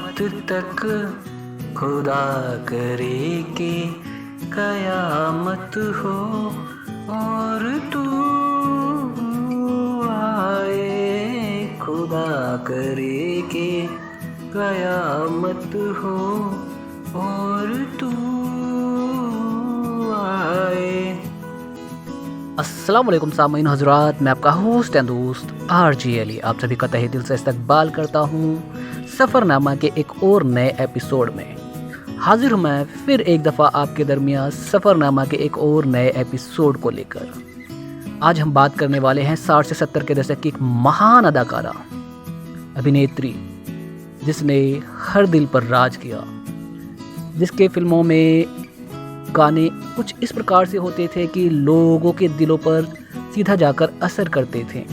कयामत तक खुदा करे कि कयामत हो और तू आए, खुदा करे कि कयामत हो और तू आए। अस्सलाम वालेकुम सामीन हज़रात, मैं आपका होस्ट एंड दोस्त RJ अली आप सभी का तहे दिल से इस्तकबाल करता हूँ। सफ़रनामा के एक और नए एपिसोड में हाजिर हूँ मैं फिर एक दफ़ा आपके दरमियान सफ़रनामा के एक और नए एपिसोड को लेकर। आज हम बात करने वाले हैं 60 से 70 के दशक की एक महान अदाकारा, अभिनेत्री जिसने हर दिल पर राज किया, जिसके फिल्मों में गाने कुछ इस प्रकार से होते थे कि लोगों के दिलों पर सीधा जाकर असर करते थे।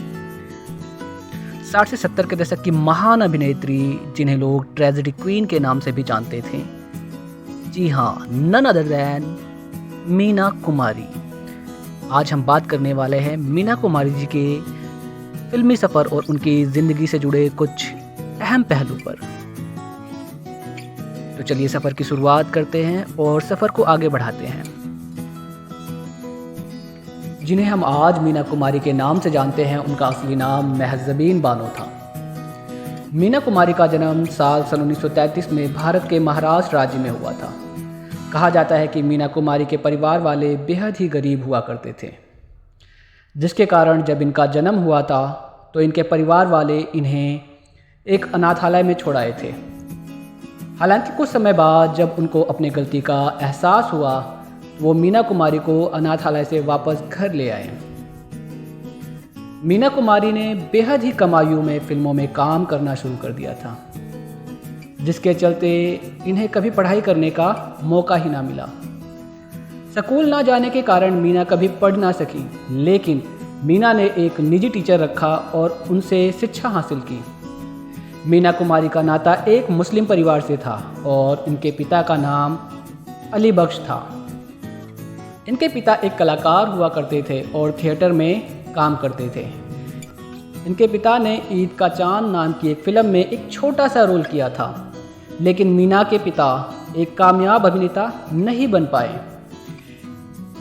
60 से 70 के दशक की महान अभिनेत्री जिन्हें लोग ट्रेजेडी क्वीन के नाम से भी जानते थे। जी हाँ, none other than Meena Kumari. आज हम बात करने वाले हैं मीना कुमारी जी के फिल्मी सफ़र और उनकी ज़िंदगी से जुड़े कुछ अहम पहलू पर। तो चलिए सफ़र की शुरुआत करते हैं और सफ़र को आगे बढ़ाते हैं। जिन्हें हम आज मीना कुमारी के नाम से जानते हैं, उनका असली नाम महज़बीन बानो था। मीना कुमारी का जन्म साल 1933 में भारत के महाराष्ट्र राज्य में हुआ था। कहा जाता है कि मीना कुमारी के परिवार वाले बेहद ही गरीब हुआ करते थे, जिसके कारण जब इनका जन्म हुआ था तो इनके परिवार वाले इन्हें एक अनाथालय में छोड़ाए थे। हालांकि कुछ समय बाद जब उनको अपनी गलती का एहसास हुआ, वो मीना कुमारी को अनाथालय से वापस घर ले आए। मीना कुमारी ने बेहद ही कम आयु में फिल्मों में काम करना शुरू कर दिया था, जिसके चलते इन्हें कभी पढ़ाई करने का मौका ही ना मिला। स्कूल ना जाने के कारण मीना कभी पढ़ ना सकी, लेकिन मीना ने एक निजी टीचर रखा और उनसे शिक्षा हासिल की। मीना कुमारी का नाता एक मुस्लिम परिवार से था और इनके पिता का नाम अली बख्श था। इनके पिता एक कलाकार हुआ करते थे और थिएटर में काम करते थे। इनके पिता ने ईद का चांद नाम की एक फिल्म में एक छोटा सा रोल किया था, लेकिन मीना के पिता एक कामयाब अभिनेता नहीं बन पाए।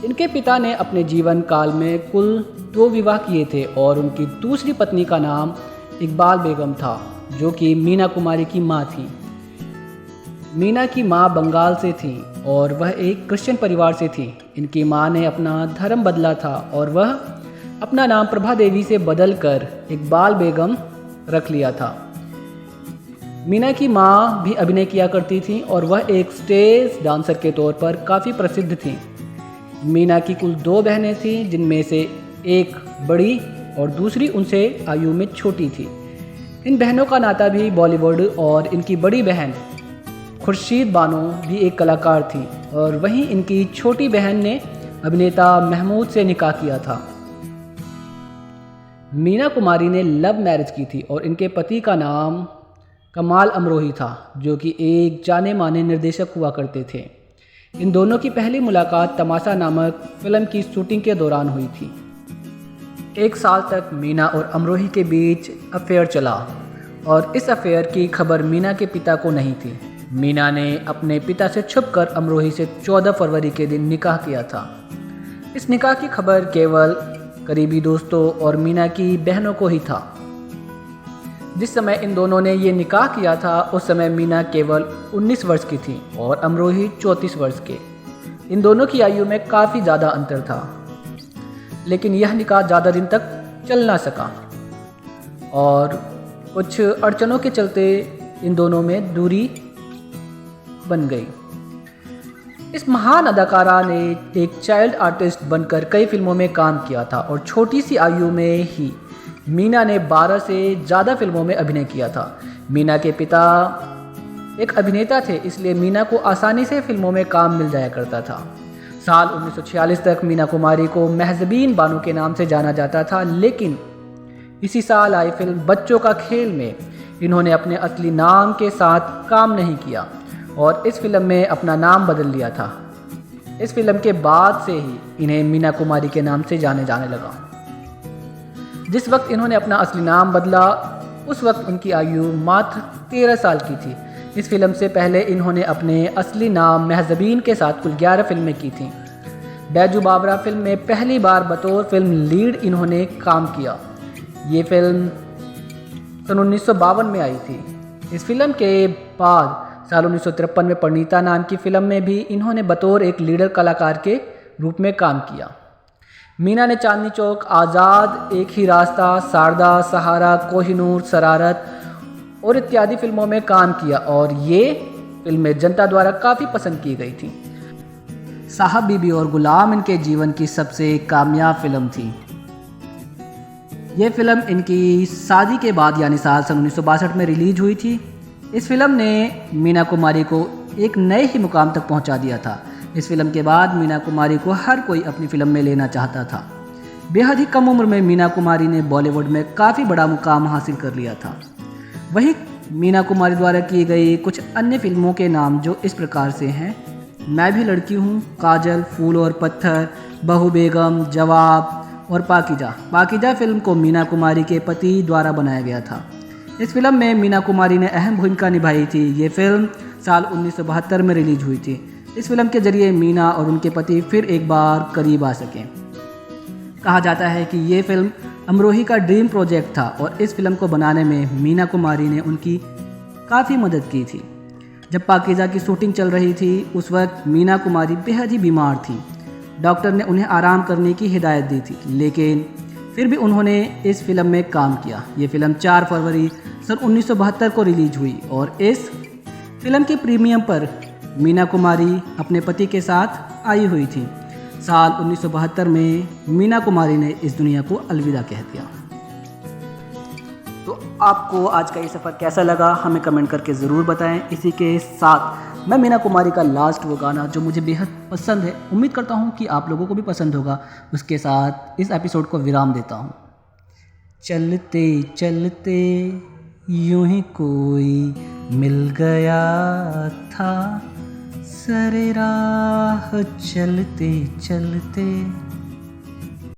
इनके पिता ने अपने जीवन काल में कुल 2 विवाह किए थे और उनकी दूसरी पत्नी का नाम इकबाल बेगम था, जो कि मीना कुमारी की माँ थी। मीना की माँ बंगाल से थी और वह एक क्रिश्चियन परिवार से थी। इनकी माँ ने अपना धर्म बदला था और वह अपना नाम प्रभा देवी से बदलकर इकबाल बेगम रख लिया था। मीना की माँ भी अभिनय किया करती थी और वह एक स्टेज डांसर के तौर पर काफ़ी प्रसिद्ध थी। मीना की कुल 2 बहनें थीं, जिनमें से एक बड़ी और दूसरी उनसे आयु में छोटी थी। इन बहनों का नाता भी बॉलीवुड और इनकी बड़ी बहन खुर्शीद बानो भी एक कलाकार थी और वहीं इनकी छोटी बहन ने अभिनेता महमूद से निकाह किया था। मीना कुमारी ने लव मैरिज की थी और इनके पति का नाम कमाल अमरोही था, जो कि एक जाने माने निर्देशक हुआ करते थे। इन दोनों की पहली मुलाकात तमाशा नामक फिल्म की शूटिंग के दौरान हुई थी। 1 साल तक मीना और अमरोही के बीच अफेयर चला और इस अफेयर की खबर मीना के पिता को नहीं थी। मीना ने अपने पिता से छुपकर अमरोही से 14 फरवरी के दिन निकाह किया था। इस निकाह की खबर केवल करीबी दोस्तों और मीना की बहनों को ही था। जिस समय इन दोनों ने ये निकाह किया था, उस समय मीना केवल 19 वर्ष की थी और अमरोही 34 वर्ष के। इन दोनों की आयु में काफ़ी ज़्यादा अंतर था, लेकिन यह निकाह ज़्यादा दिन तक चल ना सका और कुछ अड़चनों के चलते इन दोनों में दूरी बन गई। इस महान अदाकारा ने एक चाइल्ड आर्टिस्ट बनकर कई फिल्मों में काम किया था और छोटी सी आयु में ही मीना ने 12 से ज़्यादा फिल्मों में अभिनय किया था। मीना के पिता एक अभिनेता थे, इसलिए मीना को आसानी से फिल्मों में काम मिल जाया करता था। साल 1946 तक मीना कुमारी को महज़बीन बानो के नाम से जाना जाता था, लेकिन इसी साल आई फिल्म बच्चों का खेल में इन्होंने अपने असली नाम के साथ काम नहीं किया और इस फिल्म में अपना नाम बदल लिया था। इस फिल्म के बाद से ही इन्हें मीना कुमारी के नाम से जाने लगा। जिस वक्त इन्होंने अपना असली नाम बदला उस वक्त उनकी आयु मात्र 13 साल की थी। इस फिल्म से पहले इन्होंने अपने असली नाम महजबीन के साथ कुल 11 फिल्में की थीं। बैजू बावरा फिल्म में पहली बार बतौर फिल्म लीड इन्होंने काम किया। ये फिल्म सन 1952 में आई थी। इस फिल्म के बाद साल 1953 में परिणीता नाम की फिल्म में भी इन्होंने बतौर एक लीडर कलाकार के रूप में काम किया। मीना ने चांदनी चौक, आज़ाद, एक ही रास्ता, शारदा, सहारा, कोहिनूर, शरारत और इत्यादि फिल्मों में काम किया और ये फिल्में जनता द्वारा काफ़ी पसंद की गई थी। साहब बीबी और गुलाम इनके जीवन की सबसे कामयाब फिल्म थी। ये फिल्म इनकी शादी के बाद यानी साल सन 1962 में रिलीज हुई थी। इस फिल्म ने मीना कुमारी को एक नए ही मुकाम तक पहुंचा दिया था। इस फिल्म के बाद मीना कुमारी को हर कोई अपनी फिल्म में लेना चाहता था। बेहद ही कम उम्र में मीना कुमारी ने बॉलीवुड में काफ़ी बड़ा मुकाम हासिल कर लिया था। वहीं मीना कुमारी द्वारा की गई कुछ अन्य फिल्मों के नाम जो इस प्रकार से हैं: मैं भी लड़की हूँ, काजल, फूल और पत्थर, बहू बेगम, जवाब और पाकीजा। पाकीजा फिल्म को मीना कुमारी के पति द्वारा बनाया गया था। इस फिल्म में मीना कुमारी ने अहम भूमिका निभाई थी। ये फिल्म साल 1972 में रिलीज हुई थी। इस फिल्म के जरिए मीना और उनके पति फिर एक बार करीब आ सके। कहा जाता है कि ये फिल्म अमरोही का ड्रीम प्रोजेक्ट था और इस फिल्म को बनाने में मीना कुमारी ने उनकी काफ़ी मदद की थी। जब पाकीजा की शूटिंग चल रही थी उस वक्त मीना कुमारी बेहद ही बीमार थी। डॉक्टर ने उन्हें आराम करने की हिदायत दी थी, लेकिन फिर भी उन्होंने इस फिल्म में काम किया। ये फिल्म 4 फरवरी सन 1972 को रिलीज हुई और इस फिल्म के प्रीमियम पर मीना कुमारी अपने पति के साथ आई हुई थी। साल 1972 में मीना कुमारी ने इस दुनिया को अलविदा कह दिया। तो आपको आज का ये सफ़र कैसा लगा हमें कमेंट करके ज़रूर बताएं। इसी के साथ मैं मीना कुमारी का लास्ट वो गाना जो मुझे बेहद पसंद है, उम्मीद करता हूँ कि आप लोगों को भी पसंद होगा, उसके साथ इस एपिसोड को विराम देता हूँ। चलते चलते यूं ही कोई मिल गया था, सरे राह चलते चलते